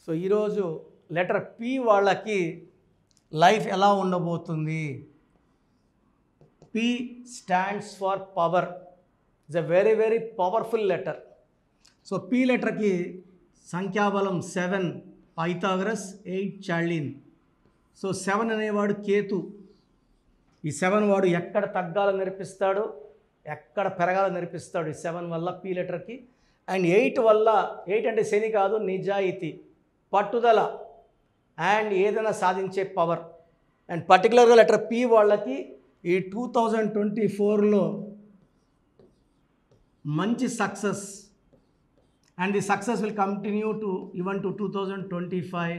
So ఈరోజు letter P వాళ్ళకి life ఎలా ఉండబోతుంది? P stands for power. It's a very very powerful letter. So P లెటర్కి సంఖ్యాబలం 7 పైథాగరస్, 8 చార్లిన్. సో 7 అనేవాడు కేతు. ఈ 7 వాడు ఎక్కడ తగ్గాలో నేర్పిస్తాడు, ఎక్కడ పెరగాలో నేర్పిస్తాడు ఈ 7 వల్ల పి లెటర్కి. అండ్ 8 వల్ల, 8 అంటే శని కాదు, నిజాయితీ, పట్టుదల అండ్ ఏదైనా సాధించే పవర్. అండ్ పర్టికులర్గా లెటర్ పి వాళ్ళకి ఈ 2024లో మంచి success, and the success will continue to even to 2025,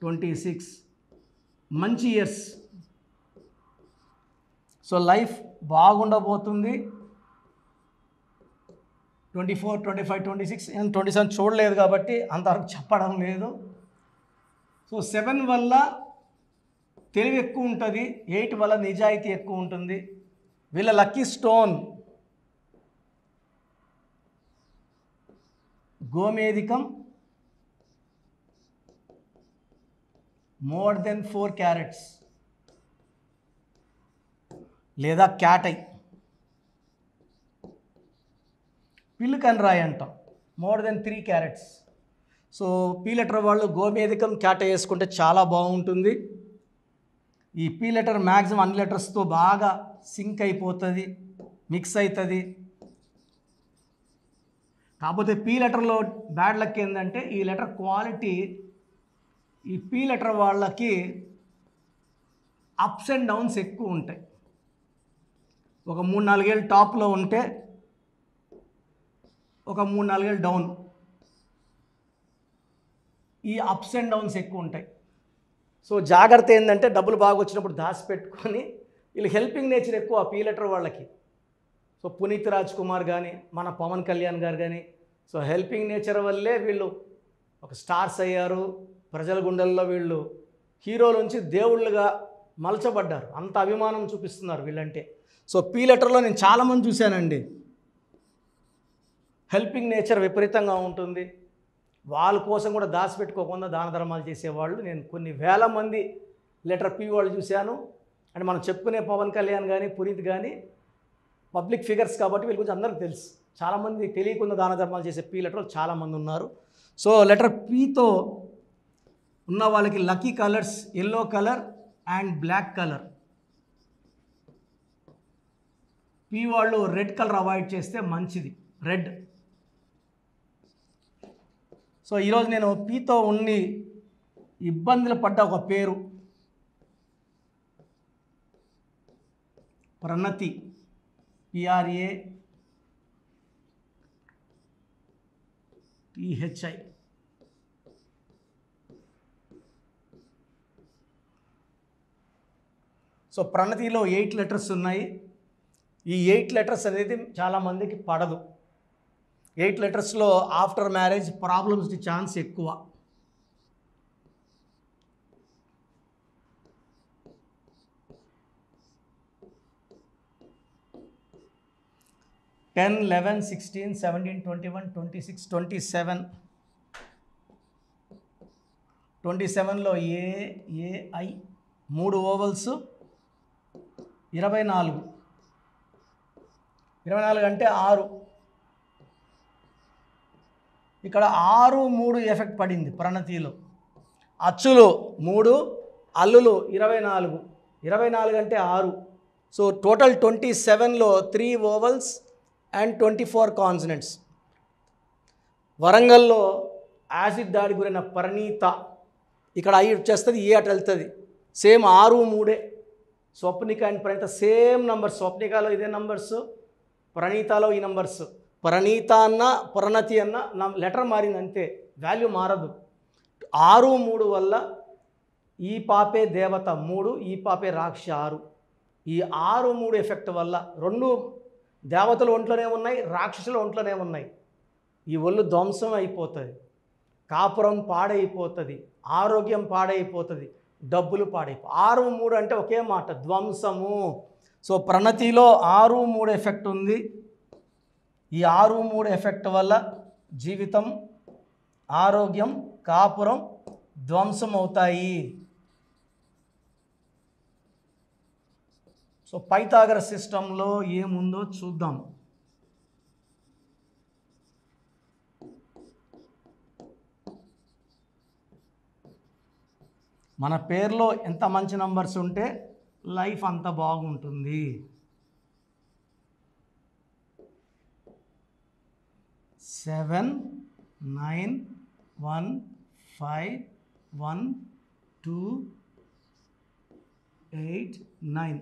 26 మంచి ఇయర్స్. So life బాగుండబోతుంది. 24, 25, 26 నేను 27 చూడలేదు కాబట్టి అంతవరకు చెప్పడం లేదు. సో 7 వల్ల తెలివి ఎక్కువ ఉంటుంది, 8 వల్ల నిజాయితీ ఎక్కువ ఉంటుంది. వీళ్ళ లక్కీ స్టోన్ గోమేధికం, మోర్ దెన్ 4 క్యారెట్స్ లేదా క్యాటై. పిల్లుకని రాయి అంటాం, more than 3 carats. So P letter వాళ్ళు గోమేధికం, క్యాటై వేసుకుంటే చాలా బాగుంటుంది. ఈ పీ లెటర్ మ్యాక్సిమం అన్ని లెటర్స్తో బాగా సింక్ అయిపోతుంది, మిక్స్ అవుతుంది. కాకపోతే పీ లెటర్లో బ్యాడ్ లక్ ఏంటంటే ఈ లెటర్ క్వాలిటీ, ఈ పీ లెటర్ వాళ్ళకి అప్స్ అండ్ డౌన్స్ ఎక్కువ ఉంటాయి. ఒక 3-4 ఏళ్ళు టాప్లో ఉంటే ఒక 3-4 ఏళ్ళు డౌన్. ఈ అప్స్ అండ్ డౌన్స్ ఎక్కువ ఉంటాయి. సో జాగ్రత్త ఏంటంటే డబ్బులు బాగా వచ్చినప్పుడు దాచిపెట్టుకొని, వీళ్ళు హెల్పింగ్ నేచర్ ఎక్కువ పీ లెటర్ వాళ్ళకి. సో పునీత్ రాజ్ కుమార్ కానీ, మన పవన్ కళ్యాణ్ గారు కానీ, సో హెల్పింగ్ నేచర్ వల్లే వీళ్ళు ఒక స్టార్స్ అయ్యారు. ప్రజల గుండెల్లో వీళ్ళు హీరోల నుంచి దేవుళ్ళుగా మలచబడ్డారు. అంత అభిమానం చూపిస్తున్నారు వీళ్ళంటే. సో పీ లెటర్లో నేను చాలామంది చూశానండి, హెల్పింగ్ నేచర్ విపరీతంగా ఉంటుంది. వాళ్ళ కోసం కూడా దాచిపెట్టుకోకుండా దాన ధర్మాలు చేసేవాళ్ళు నేను కొన్ని వేల మంది లెటర్ పి వాళ్ళు చూశాను. అంటే మనం చెప్పుకునే పవన్ కళ్యాణ్ కానీ, పునీత్ కానీ పబ్లిక్ ఫిగర్స్ కాబట్టి వీళ్ళ గురించి అందరికీ తెలుసు. చాలామంది తెలియకుండా దాన ధర్మాలు చేసే పీ లెటర్ చాలామంది ఉన్నారు. సో లెటర్ పీతో ఉన్న వాళ్ళకి lucky colours yellow colour and black colour. P వాళ్ళు రెడ్ కలర్ అవాయిడ్ చేస్తే మంచిది, రెడ్. సో ఈరోజు నేను పీతో ఉండి ఇబ్బందులు పడ్డ ఒక పేరు ప్రణతి, PRATHI. సో ప్రణతిలో 8 లెటర్స్ ఉన్నాయి. ఈ 8 లెటర్స్ అనేది చాలామందికి పడదు. 8 లెటర్స్లో ఆఫ్టర్ మ్యారేజ్ ప్రాబ్లమ్స్ ఛాన్స్ ఎక్కువ. టెన్, 11, 16, 17, 21, 26, 27. 27లో AAI 3 ovals, 24. 24 అంటే 6. ఇక్కడ 6, 3 ఎఫెక్ట్ పడింది ప్రణతిలో. అచ్చులు 3, అల్లులు 24. 24 అంటే 6. సో టోటల్ 27లో 3 ఓవల్స్ అండ్ 24 కాన్సనెంట్స్. వరంగల్లో యాసిడ్ దాడి గురైన పరిణీత, ఇక్కడ ఐ వచ్చేస్తుంది, ఏ అటు వెళ్తుంది. Same 6, 3. Swapnika and Praneetha same numbers. స్వప్నికలో ఇదే నంబర్స్, ప్రణీతలో ఈ నంబర్స్. ప్రణీత అన్న ప్రణతి అన్న లెటర్ మారింది అంతే, వాల్యూ మారదు. 6, 3 వల్ల ఈ పాపే దేవత 3, ఈ పాపే రాక్ష 6. ఈ 6, 3 ఎఫెక్ట్ వల్ల 2 దేవతలు ఒంట్లోనే ఉన్నాయి, రాక్షసులు ఒంట్లోనే ఉన్నాయి. ఈ ఒళ్ళు ధ్వంసం అయిపోతుంది, కాపురం పాడైపోతుంది, ఆరోగ్యం పాడైపోతుంది, డబ్బులు పాడైపో. 6, 3 అంటే ఒకే మాట, ధ్వంసము. సో ప్రణతిలో 6, 3 ఎఫెక్ట్ ఉంది. ఈ 6, 3 ఎఫెక్ట్ వల్ల జీవితం, ఆరోగ్యం, కాపురం ధ్వంసం అవుతాయి. సో పైథాగరస్ సిస్టంలో ఏముందో చూద్దాం. మన పేరులో ఎంత మంచి నంబర్స్ ఉంటే లైఫ్ అంత బాగుంటుంది. 7 9 1 5 1 2 8 9.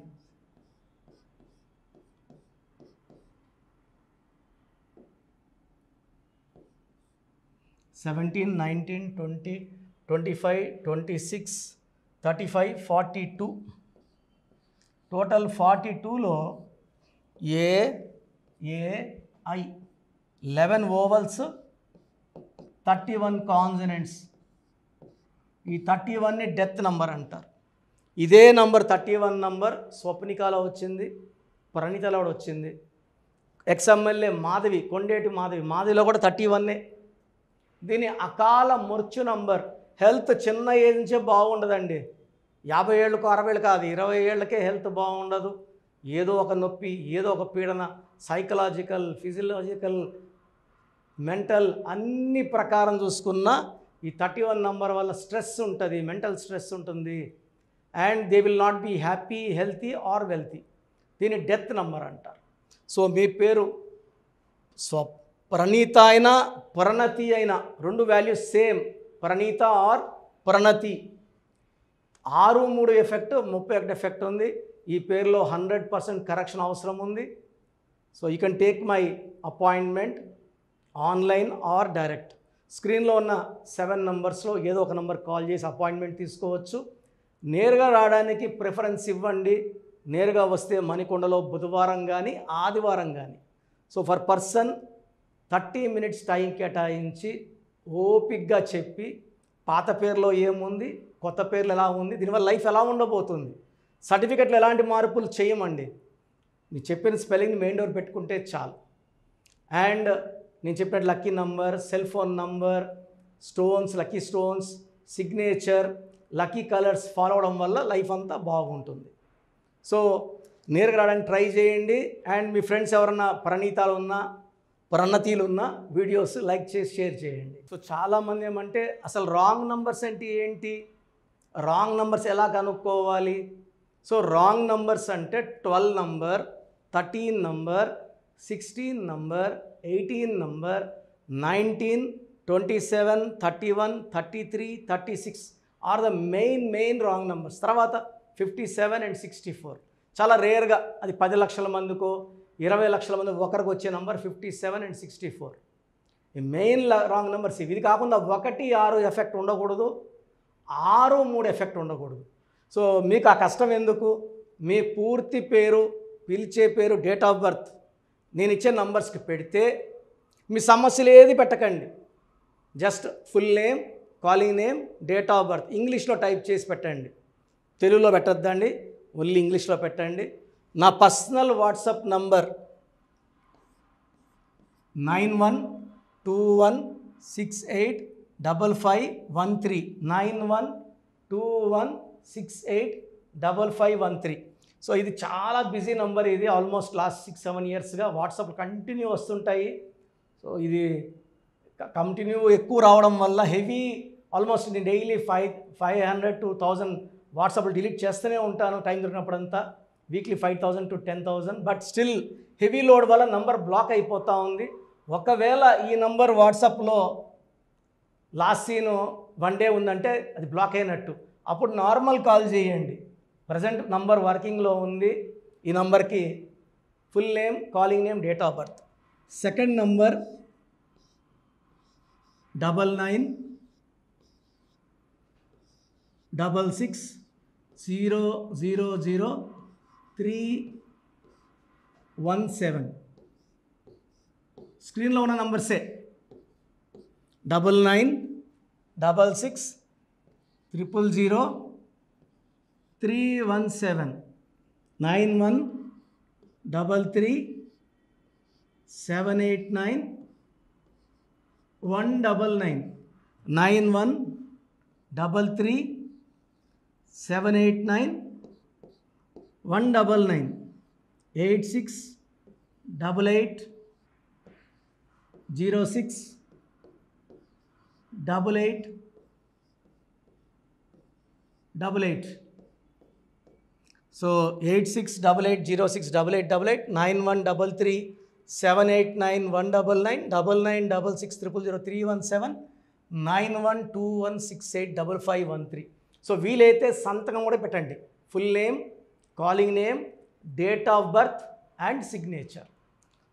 Seventeen, 19, 20, 25, 26, 35, 42. టోటల్ 42లో AI 11 ఓవల్స్, 31 కాన్సనెంట్స్. ఈ 31ని డెత్ నంబర్ అంటారు. ఇదే నంబర్ 31 నంబర్ స్వప్నికాలో వచ్చింది, ప్రణీతలో కూడా వచ్చింది. ఎక్స్ఎమ్మెల్యే మాధవి, కొండేటి మాధవిలో కూడా 31. దీని అకాల మృత్యు నంబర్. హెల్త్ చిన్న ఏజ్ నుంచే బాగుండదండి. 50 ఏళ్ళకు 60 ఏళ్ళు కాదు, 20 ఏళ్ళకే హెల్త్ బాగుండదు. ఏదో ఒక నొప్పి, ఏదో ఒక పీడన, సైకలాజికల్, ఫిజియలాజికల్, మెంటల్ అన్ని ప్రకారం చూసుకున్నా ఈ 31 నంబర్ వల్ల స్ట్రెస్ ఉంటుంది, మెంటల్ స్ట్రెస్ ఉంటుంది. And they will not be happy, healthy or wealthy. దీన్ని డెత్ నంబర్ అంటారు. సో మీ పేరు ప్రణీత అయినా ప్రణతి అయినా రెండు values same, Praneetha or Pranathi. 6-3 effect, 31 effect ఉంది. ఈ పేరులో 100% కరెక్షన్ అవసరం ఉంది. So you can take my appointment online or direct. స్క్రీన్లో ఉన్న 7 నంబర్స్లో ఏదో ఒక నంబర్ కాల్ చేసి అపాయింట్మెంట్ తీసుకోవచ్చు. నేరుగా రావడానికి ప్రిఫరెన్స్ ఇవ్వండి. నేరుగా వస్తే మణికొండలో బుధవారం కానీ ఆదివారం కానీ. So for person 30 minutes time కేటాయించి ఓపిక్గా చెప్పి పాత పేరులో ఏముంది, కొత్త పేర్లు ఎలా ఉంది, దీనివల్ల లైఫ్ ఎలా ఉండబోతుంది, సర్టిఫికెట్లు ఎలాంటి మార్పులు చేయమండి. నేను చెప్పిన స్పెల్లింగ్ మెయిన్ డోర్ పెట్టుకుంటే చాలు. అండ్ నేను చెప్పినట్టు lucky number, cell phone number, stones, lucky stones, signature, lucky colours follow అవడం వల్ల లైఫ్ అంతా బాగుంటుంది. సో నేరుగా రావడానికి ట్రై చేయండి. అండ్ మీ ఫ్రెండ్స్ ఎవరన్నా ప్రణీతాలు ఉన్నా, ప్రణతీలు ఉన్న వీడియోస్ లైక్ చేసి షేర్ చేయండి. సో చాలామంది ఏమంటే అసలు రాంగ్ నంబర్స్ అంటే ఏంటి, రాంగ్ నంబర్స్ ఎలా కనుక్కోవాలి. సో రాంగ్ నంబర్స్ అంటే 12 number, 13 number, 16 number, 18 number, 19, 27, 31, 33, 36 are the main wrong numbers. తర్వాత 57 and 64 చాలా రేర్గా, అది 10 లక్షల మందికో 20 లక్షల మంది ఒకరికి వచ్చే నంబర్ 57 and 64. ఈ మెయిన్ రాంగ్ నెంబర్స్ ఇవి. ఇది కాకుండా 1, 6 ఎఫెక్ట్ ఉండకూడదు, 6, 3 ఎఫెక్ట్ ఉండకూడదు. సో మీకు ఆ కష్టం ఎందుకు, మీ పూర్తి పేరు, పిలిచే పేరు, డేట్ ఆఫ్ బర్త్ నేను ఇచ్చే నంబర్స్కి పెడితే మీ సమస్యలు ఏది పెట్టకండి. Just full name, calling name, date of birth ఇంగ్లీష్లో టైప్ చేసి పెట్టండి. తెలుగులో పెట్టద్దండి, ఓన్లీ ఇంగ్లీష్లో పెట్టండి. నా పర్సనల్ వాట్సాప్ నంబర్ 9121685513, 9121685513. సో ఇది చాలా బిజీ నంబర్. ఇది ఆల్మోస్ట్ లాస్ట్ 6-7 ఇయర్స్గా వాట్సాప్ కంటిన్యూ వస్తుంటాయి. సో ఇది కంటిన్యూ ఎక్కువ రావడం వల్ల హెవీ, ఆల్మోస్ట్ నేను డైలీ 500 to 1000 వాట్సాప్లు డిలీట్ చేస్తూనే ఉంటాను టైం దొరికినప్పుడంతా. Weekly 5000 to 10,000. But still heavy load వల్ల నంబర్ బ్లాక్ అయిపోతూ ఉంది. ఒకవేళ ఈ నంబర్ వాట్సాప్లో లాస్ట్ సీను 1 day ఉందంటే అది బ్లాక్ అయినట్టు. అప్పుడు నార్మల్ కాల్ చేయండి. ప్రజెంట్ నంబర్ వర్కింగ్లో ఉంది. ఈ నంబర్కి full name, calling name, date of birth. Second number 9966000317. స్క్రీన్లో ఉన్న నంబర్సే 9966000317, 9133789789 199 9133 789 199 8688 06 88 88. So 8688068888 9133 789 199 9966000317 9121685513. సో వీలైతే సంతకం కూడా పెట్టండి. Full name, calling name, date of birth and signature.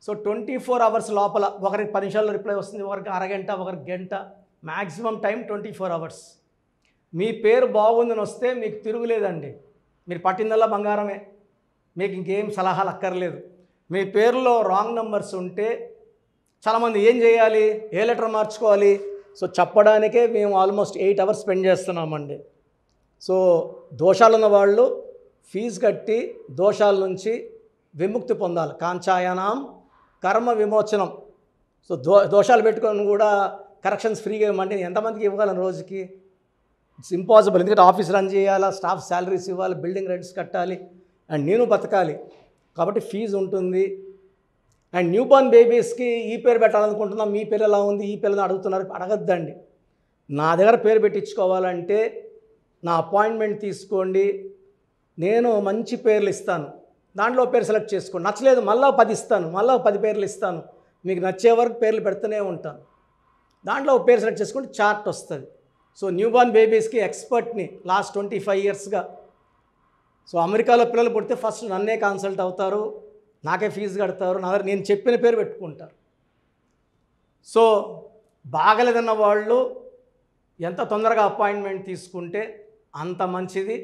So 24 hours లోపల, ఒకరికి 10 నిమిషాల్లో రిప్లై వస్తుంది, ఒకరికి అరగంట, ఒకరికి గంట, మ్యాక్సిమం టైం 24 అవర్స్. మీ పేరు బాగుందని వస్తే మీకు తిరుగులేదండి. మీరు పట్టిందల్లా బంగారమే, మీకు ఇంకేం సలహాలు అక్కర్లేదు. మీ పేరులో రాంగ్ నెంబర్స్ ఉంటే చాలామంది ఏం చేయాలి, ఏ లెటర్ మార్చుకోవాలి, సో చెప్పడానికే మేము ఆల్మోస్ట్ 8 అవర్స్ స్పెండ్ చేస్తున్నామండి. సో దోషాలున్న వాళ్ళు ఫీజు కట్టి దోషాల నుంచి విముక్తి పొందాలి. కాంచాయనాం కర్మ విమోచనం. సో దోషాలు పెట్టుకొని కూడా కరెక్షన్స్ ఫ్రీగా ఇవ్వమంటే ఎంతమందికి ఇవ్వగలను రోజుకి? It's impossible. ఎందుకంటే ఆఫీస్ రన్ చేయాలా, స్టాఫ్ శాలరీస్ ఇవ్వాలి, బిల్డింగ్ రెంట్స్ కట్టాలి, అండ్ నేను బతకాలి. కాబట్టి ఫీజు ఉంటుంది. అండ్ న్యూ బోర్న్ బేబీస్కి ఈ పేరు పెట్టాలనుకుంటున్నాం, మీ పేరు ఎలా ఉంది, ఈ పిల్లని అడుగుతున్నారు, అడగద్దండి. నా దగ్గర పేరు పెట్టించుకోవాలంటే నా అపాయింట్మెంట్ తీసుకోండి, నేను మంచి పేర్లు ఇస్తాను, దాంట్లో పేరు సెలెక్ట్ చేసుకోండి. నచ్చలేదు మళ్ళీ 10 ఇస్తాను, మళ్ళీ 10 పేర్లు ఇస్తాను, మీకు నచ్చే వరకు పేర్లు పెడుతూనే ఉంటాను. దాంట్లో ఒక పేరు సెలెక్ట్ చేసుకుంటే చార్ట్ వస్తుంది. సో న్యూ బోర్న్ బేబీస్కి ఎక్స్పర్ట్ని లాస్ట్ 25 ఇయర్స్గా. సో అమెరికాలో పిల్లలు పుడితే ఫస్ట్ నన్నే కన్సల్ట్ అవుతారు, నాకే ఫీజు కడతారు, నేను చెప్పిన పేరు పెట్టుకుంటారు. సో బాగలేదన్న వాళ్ళు ఎంత తొందరగా అపాయింట్మెంట్ తీసుకుంటే అంత మంచిది.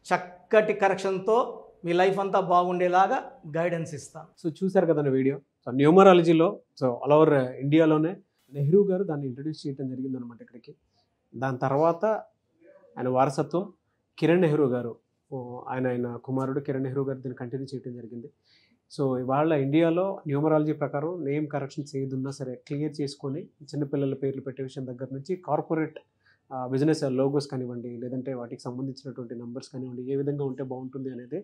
చక్కటి కరెక్షన్తో మీ లైఫ్ అంతా బాగుండేలాగా గైడెన్స్ ఇస్తాను. సో చూశారు కదండి వీడియో. సో న్యూమరాలజీలో సో ఆల్ ఓవర్ ఇండియాలోనే నెహ్రూ గారు దాన్ని ఇంట్రడ్యూస్ చేయడం జరిగిందనమాట ఇక్కడికి. దాని తర్వాత ఆయన వారసత్వం కిరణ్ నెహ్రూ గారు, ఆయన కుమారుడు కిరణ్ నెహ్రూ గారు దీన్ని కంటిన్యూ చేయడం జరిగింది. సో ఇవాళ ఇండియాలో న్యూమరాలజీ ప్రకారం నేమ్ కరెక్షన్స్ ఏదున్నా సరే క్లియర్ చేసుకొని చిన్నపిల్లల పేర్లు పెట్టే విషయం దగ్గర నుంచి కార్పొరేట్ బిజినెస్ లోగోస్ కానివ్వండి, లేదంటే వాటికి సంబంధించినటువంటి నెంబర్స్ కానివ్వండి, ఏ విధంగా ఉంటే బాగుంటుంది అనేది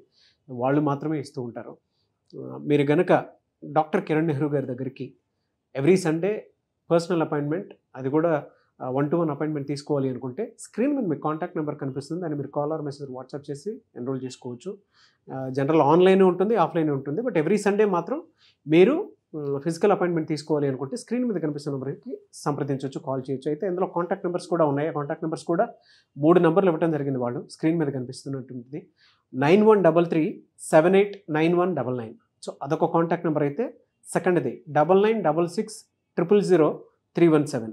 వాళ్ళు మాత్రమే ఇస్తూ ఉంటారు. మీరు గనక డాక్టర్ కిరణ్ నెహ్రూ గారి దగ్గరికి ఎవ్రీ సండే పర్సనల్ అపాయింట్మెంట్, అది కూడా 1-to-1 అపాయింట్మెంట్ తీసుకోవాలి అనుకుంటే స్క్రీన్ మీద మీకు కాంటాక్ట్ నెంబర్ కనిపిస్తుంది, దాన్ని మీరు కాల్ ఆర్ మెసేజ్ వాట్సాప్ చేసి ఎన్రోల్ చేసుకోవచ్చు. జనరల్ ఆన్లైన్ ఉంటుంది, ఆఫ్లైన్ ఉంటుంది. బట్ ఎవ్రీ సండే మాత్రం మీరు ఫిజికల్ అపాయింట్మెంట్ తీసుకోవాలి అనుకుంటే స్క్రీన్ మీద కనిపిస్తున్న నెంబర్కి సంప్రదించవచ్చు, కాల్ చేయొచ్చు. అయితే ఇందులో కాంటాక్ట్ నెంబర్స్ కూడా ఉన్నాయి. కాంటాక్ట్ నెంబర్స్ కూడా 3 నెంబర్లు ఇవ్వడం జరిగింది. వాళ్ళు స్క్రీన్ మీద కనిపిస్తున్నటువంటి 9133789199. సో అదొక కాంటాక్ట్ నెంబర్ అయితే, సెకండ్ది 9966000317,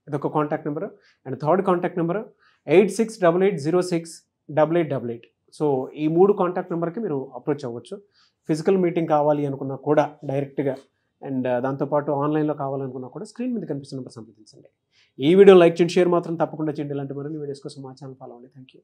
ఇదొక contact number. And third contact number 8688068888. So ఈ 3 కాంటాక్ట్ నెంబర్కి మీరు అప్రోచ్ అవ్వచ్చు. ఫిజికల్ మీటింగ్ కావాలి అనుకున్నా కూడా డైరెక్ట్గా, అండ్ దాంతోపాటు ఆన్లైన్లో కావాలనుకున్నా కూడా స్క్రీన్ మీద కనిపిస్తున్న నెంబర్ సంప్రదించండి. ఈ వీడియో లైక్ చేయండి, షేర్ మాత్రం తప్పకుండా చేయండి. ఇలాంటి మరిన్ని వీడియోస్ కోసం మా ఛానల్ ఫాలో అవ్వండి. Thank you.